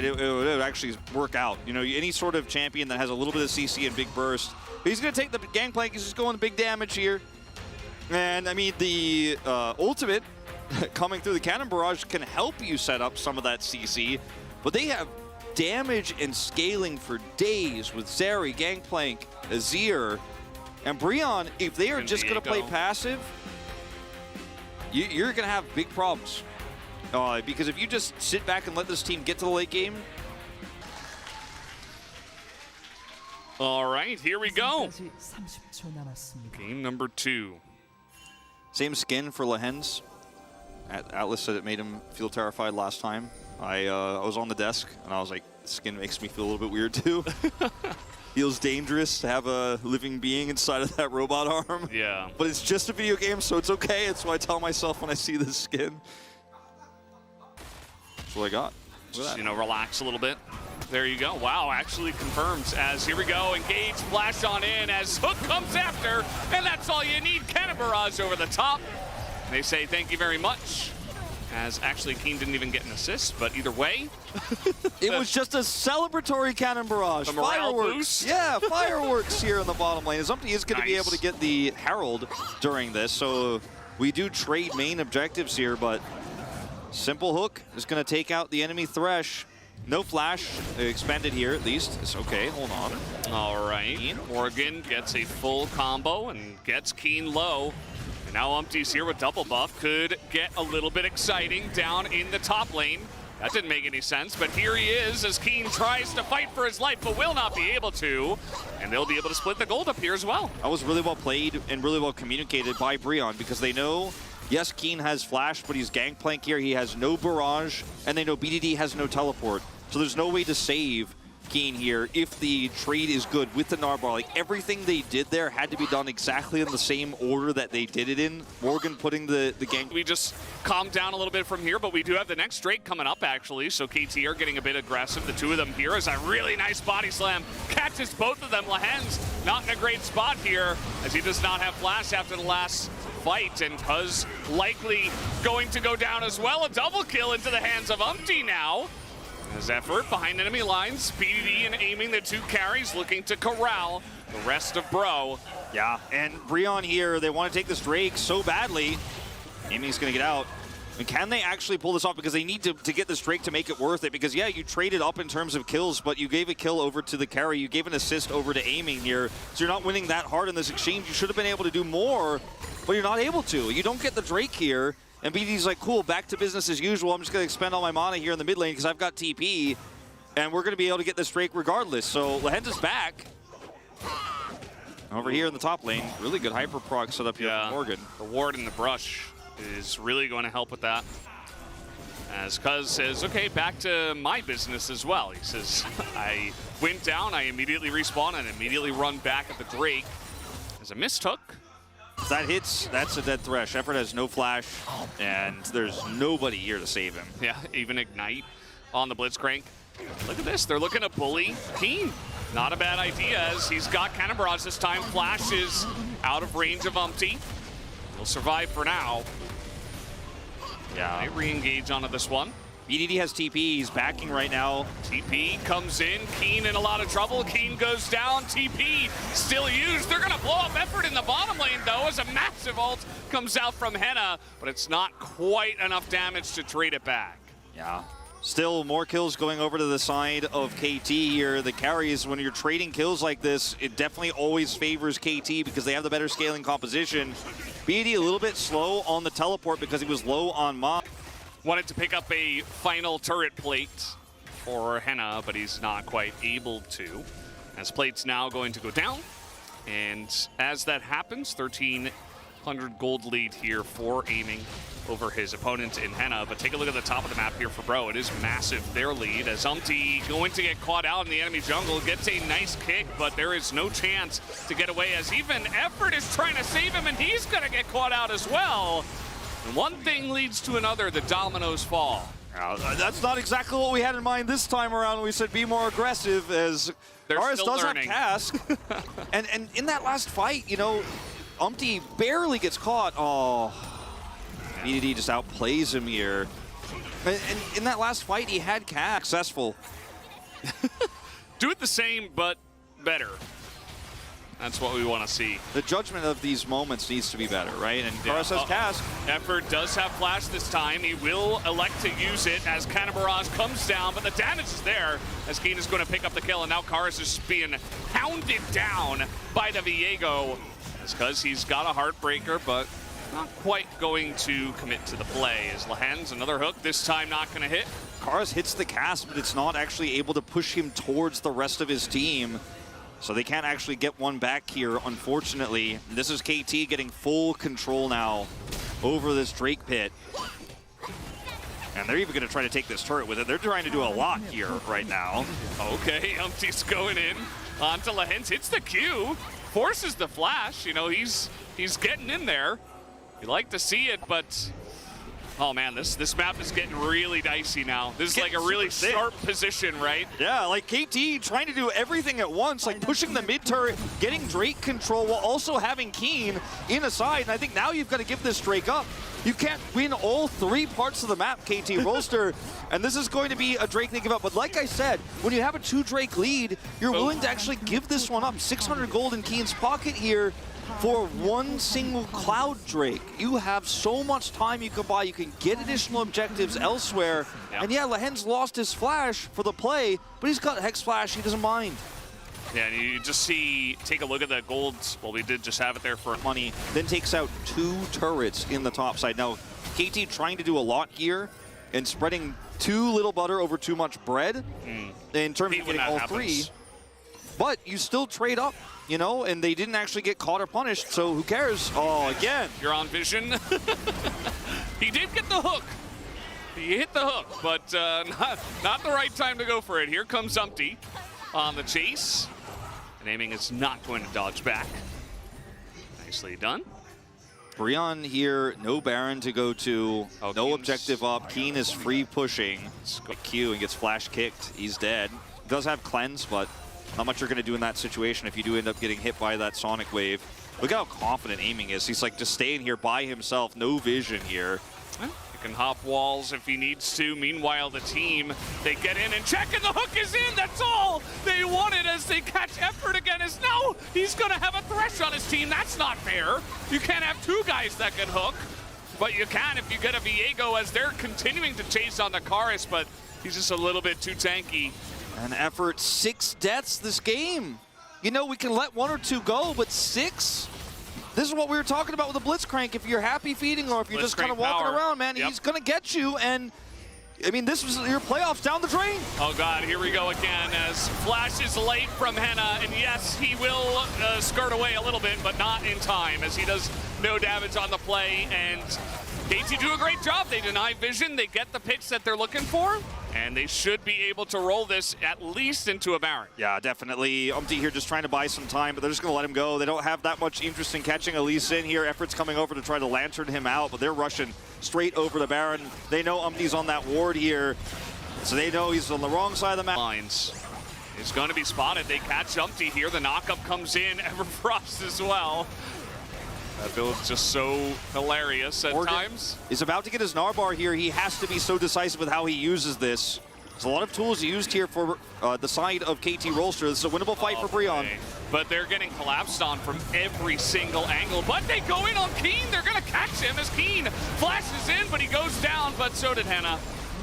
it would actually work out. You know, any sort of champion that has a little bit of CC and big burst. But he's going to take the Gangplank. He's just going big damage here. And, I mean, the ultimate coming through the Cannon Barrage can help you set up some of that CC. But they have damage and scaling for days with Zeri, Gangplank, Azir, and Breon. If they are just going to play passive, you're going to have big problems. Because if you just sit back and let this team get to the late game. All right, here we go. Game number 2. Same skin for Lehens. Atlas said it made him feel terrified last time. I was on the desk, and I was like, skin makes me feel a little bit weird, too. Feels dangerous to have a living being inside of that robot arm. Yeah. But it's just a video game, so it's okay. That's what I tell myself when I see this skin. That's what I got. Just, you know, relax a little bit. There you go. Wow, actually confirms as here we go. Engage, flash on in as Hook comes after, and that's all you need. Cannon Barrage over the top. They say thank you very much. As actually Keen didn't even get an assist, but either way. It was just a celebratory Cannon Barrage. The morale Fireworks. Boost. Yeah, fireworks here in the bottom lane. Zumpty is going to be able to get the Herald during this, so we do trade main objectives here, but Simple Hook is going to take out the enemy Thresh. No flash expended here, at least. It's okay, hold on. All right, Morgan gets a full combo and gets Keen low. And now Umpty's here with double buff. Could get a little bit exciting down in the top lane. That didn't make any sense, but here he is as Keen tries to fight for his life, but will not be able to. And they'll be able to split the gold up here as well. That was really well played and really well communicated by Breon, because they know, yes, Keen has flash, but he's Gangplank here. He has no barrage, and they know BDD has no teleport. So there's no way to save Keen here if the trade is good with the Narbar. Like, everything they did there had to be done exactly in the same order that they did it in. Morgan putting the gang. We just calmed down a little bit from here, but we do have the next Drake coming up, actually. So KT are getting a bit aggressive. The two of them here is a really nice body slam. Catches both of them. Lehens not in a great spot here, as he does not have flash after the last fight, and Puz likely going to go down as well. A double kill into the hands of Umpty now. As effort behind enemy lines, BDD and aiming the 2 carries, looking to corral the rest of Bro. Yeah, and Breon here, they want to take this Drake so badly. Aiming's going to get out. And can they actually pull this off? Because they need to get this Drake to make it worth it. Because, yeah, you traded up in terms of kills, but you gave a kill over to the carry. You gave an assist over to aiming here. So you're not winning that hard in this exchange. You should have been able to do more, but you're not able to. You don't get the Drake here. And BDD's like, cool, back to business as usual. I'm just going to expend all my mana here in the mid lane because I've got TP. And we're going to be able to get this Drake regardless. So Lehens is back. Over here in the top lane, really good hyper proc set up here for Morgan. The ward in the brush is really going to help with that. As Cuz says, okay, back to my business as well. He says, I went down, I immediately respawn, and immediately run back at the Drake. As a mistook. If that hits, that's a dead Thresh. Effort has no flash, and there's nobody here to save him. Yeah, even Ignite on the Blitzcrank. Look at this, they're looking to bully Keen. Not a bad idea, as he's got Cannon Barrage this time. Flash is out of range of Umpty. He'll survive for now. Yeah, they re-engage onto this one. BDD has TP, he's backing right now. TP comes in, Keen in a lot of trouble. Keen goes down, TP still used. They're gonna blow up effort in the bottom lane though, as a massive ult comes out from Henna, but it's not quite enough damage to trade it back. Yeah. Still more kills going over to the side of KT here. The carries, when you're trading kills like this, it definitely always favors KT because they have the better scaling composition. BDD a little bit slow on the teleport because he was low on Mop. Wanted to pick up a final turret plate for Henna, but he's not quite able to. As plate's now going to go down. And as that happens, 1,300 gold lead here for aiming over his opponent in Henna. But take a look at the top of the map here for Bro. It is massive, their lead, as Umpty going to get caught out in the enemy jungle. Gets a nice kick, but there is no chance to get away, as even Effort is trying to save him, and he's going to get caught out as well. And one thing leads to another, the dominoes fall. That's not exactly what we had in mind this time around when we said be more aggressive, as Aris does have Cask. and in that last fight, you know, Umpty barely gets caught. Oh, BDD just outplays him here. And in that last fight, he had Cada successful. Do it the same, but better. That's what we want to see. The judgment of these moments needs to be better, right? And Cara says cast. Effort does have flash this time. He will elect to use it as Cannon Barrage comes down, but the damage is there as Keen is going to pick up the kill, and now Kara's just being hounded down by the Viego. That's because he's got a Heartbreaker, but not quite going to commit to the play. As Lahen's another hook, this time not going to hit. Karas hits the cast, but it's not actually able to push him towards the rest of his team. So they can't actually get one back here, unfortunately. This is KT getting full control now over this Drake pit. And they're even going to try to take this turret with it. They're trying to do a lot here right now. Okay, Umpty's going in onto Lahen's, hits the Q, forces the flash. You know, he's getting in there. You like to see it, but oh man, this map is getting really dicey now. This is like a really sharp position, right? Yeah, like KT trying to do everything at once, like pushing the mid turret, getting Drake control while also having Keen in a side. And I think now you've got to give this Drake up. You can't win all three parts of the map, KT Rolster, and this is going to be a Drake they give up. But like I said, when you have a 2 Drake lead, you're willing to actually give this one up. 600 gold in Keen's pocket here for one single Cloud Drake. You have so much time you can buy. You can get additional objectives elsewhere. Yep. And yeah, Lahen's lost his flash for the play, but he's got Hex Flash. He doesn't mind. Yeah, and you just see, take a look at the gold. Well, we did just have it there for money. Then takes out 2 turrets in the top side. Now, KT trying to do a lot here and spreading too little butter over too much bread in terms of getting all three. But you still trade up, you know, and they didn't actually get caught or punished, so who cares? Oh, again. You're on vision. He did get the hook. He hit the hook, but not the right time to go for it. Here comes Umpty on the chase. And aiming is not going to dodge back. Nicely done. Brion here, no Baron to go to, no Keen's objective up. Keen is free pushing. Q and gets flash kicked. He's dead. Does have cleanse, but not much you're going to do in that situation if you do end up getting hit by that Sonic Wave. Look at how confident aiming is. He's like just staying here by himself, no vision here. He can hop walls if he needs to. Meanwhile, the team, they get in and check, and the hook is in. That's all they wanted as they catch Effort again. As now he's going to have a Thresh on his team. That's not fair. You can't have 2 guys that can hook, but you can if you get a Viego as they're continuing to chase on the Karis, but he's just a little bit too tanky. An Effort, 6 deaths this game. You know, we can let 1 or 2 go, but 6? This is what we were talking about with the Blitzcrank. If you're happy feeding or if you're just kind of walking around, man, he's going to get you. And, I mean, this was your playoffs down the drain. Oh, God, here we go again as Flash is late from Henna. And, yes, he will skirt away a little bit, but not in time as he does no damage on the play. And KT do a great job. They deny vision. They get the picks that they're looking for. And they should be able to roll this at least into a Baron. Yeah, definitely. Umpty here just trying to buy some time, but they're just going to let him go. They don't have that much interest in catching Elise in here. Effort's coming over to try to lantern him out, but they're rushing straight over the Baron. They know Umpty's on that ward here, so they know he's on the wrong side of the map. Lines is going to be spotted. They catch Umpty here. The knockup comes in. Everfrost as well. That build's just so hilarious at times. He's about to get his Narbar here. He has to be so decisive with how he uses this. There's a lot of tools used here for the side of KT Rolster. This is a winnable fight for Brion. But they're getting collapsed on from every single angle. But they go in on Keen. They're going to catch him as Keen flashes in, but he goes down. But so did Henna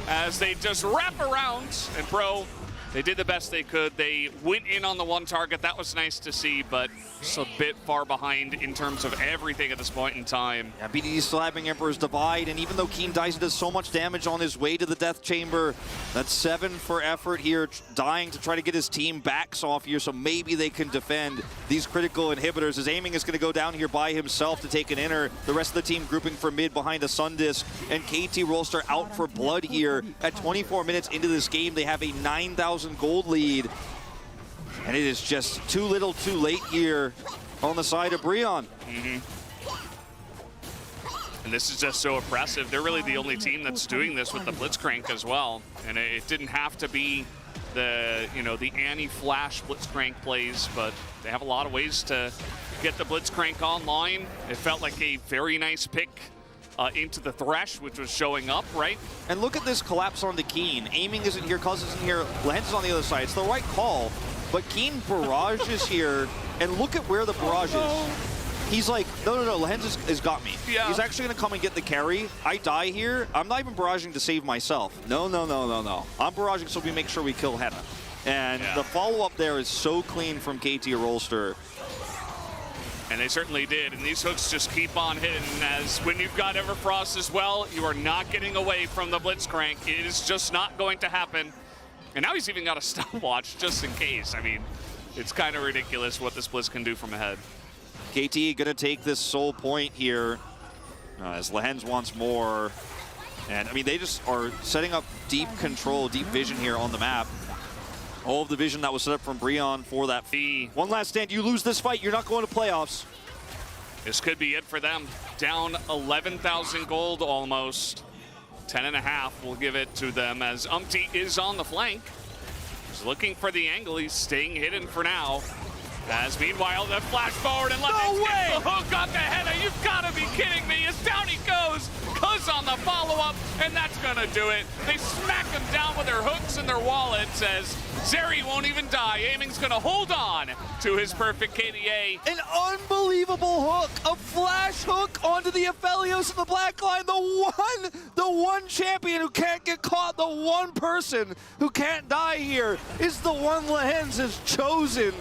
as they just wrap around. And Pro, they did the best they could. They went in on the 1 target. That was nice to see, but just a bit far behind in terms of everything at this point in time. Yeah, BDD still having Emperor's Divide, and even though Keen dies, he does so much damage on his way to the Death Chamber. That's 7 for Effort here, dying to try to get his team backs off here, so maybe they can defend these critical inhibitors. His aiming is going to go down here by himself to take an inner. The rest of the team grouping for mid behind a Sundisk, and KT Rolster out for blood here. At 24 minutes into this game, they have a 9,000 gold lead. And it is just too little too late here on the side of Brion. And this is just so oppressive. They're really the only team that's doing this with the Blitzcrank as well. And it didn't have to be the, you know, the anti-flash Blitzcrank plays, but they have a lot of ways to get the Blitzcrank online. It felt like a very nice pick into the Thresh, which was showing up, right? And look at this collapse onto Keen. Aiming isn't here, Cuz isn't here, Lens is on the other side. It's the right call, but Keen barrages here, and look at where the barrage is. He's like, no, Lens has got me. Yeah. He's actually gonna come and get the carry. I die here. I'm not even barraging to save myself. No. I'm barraging so we make sure we kill Henna. And the follow-up there is so clean from KT Rolster. And they certainly did, and these hooks just keep on hitting, as when you've got Everfrost as well, you are not getting away from the Blitzcrank. It is just not going to happen. And now he's even got a stopwatch just in case. I mean, it's kind of ridiculous what this Blitz can do from ahead. KT gonna take this soul point here as Lehens wants more. And I mean, they just are setting up deep control, deep vision here on the map. All of the vision that was set up from Brion for that fee. One last stand, you lose this fight, you're not going to playoffs. This could be it for them. Down 11,000 gold almost. 10.5 will give it to them as Umpty is on the flank. He's looking for the angle, he's staying hidden for now. As meanwhile, the flash forward and Lehens gets the hook on the Henna. You've got to be kidding me. As down he goes. Cuz on the follow-up, and that's going to do it. They smack him down with their hooks and their wallets as Zeri won't even die. Aiming's going to hold on to his perfect KDA. An unbelievable hook, a flash hook onto the Aphelios in the black line. The one champion who can't get caught, the one person who can't die here is the one Lehens has chosen.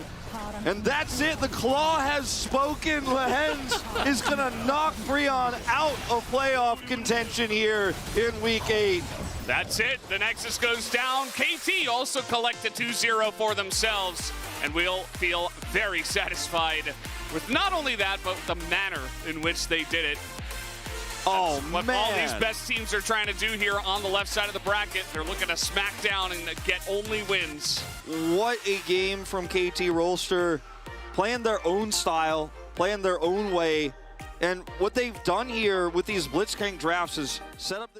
And that's it, the Claw has spoken. Lehens is gonna knock Brion out of playoff contention here in week 8. That's it, the Nexus goes down. KT also collected 2-0 for themselves, and we'll feel very satisfied with not only that, but the manner in which they did it. Oh, what man. all these best teams are trying to do here on the left side of the bracket. They're looking to smack down and get only wins. What a game from KT Rolster. Playing their own style, playing their own way. And what they've done here with these Blitzcrank drafts is set up the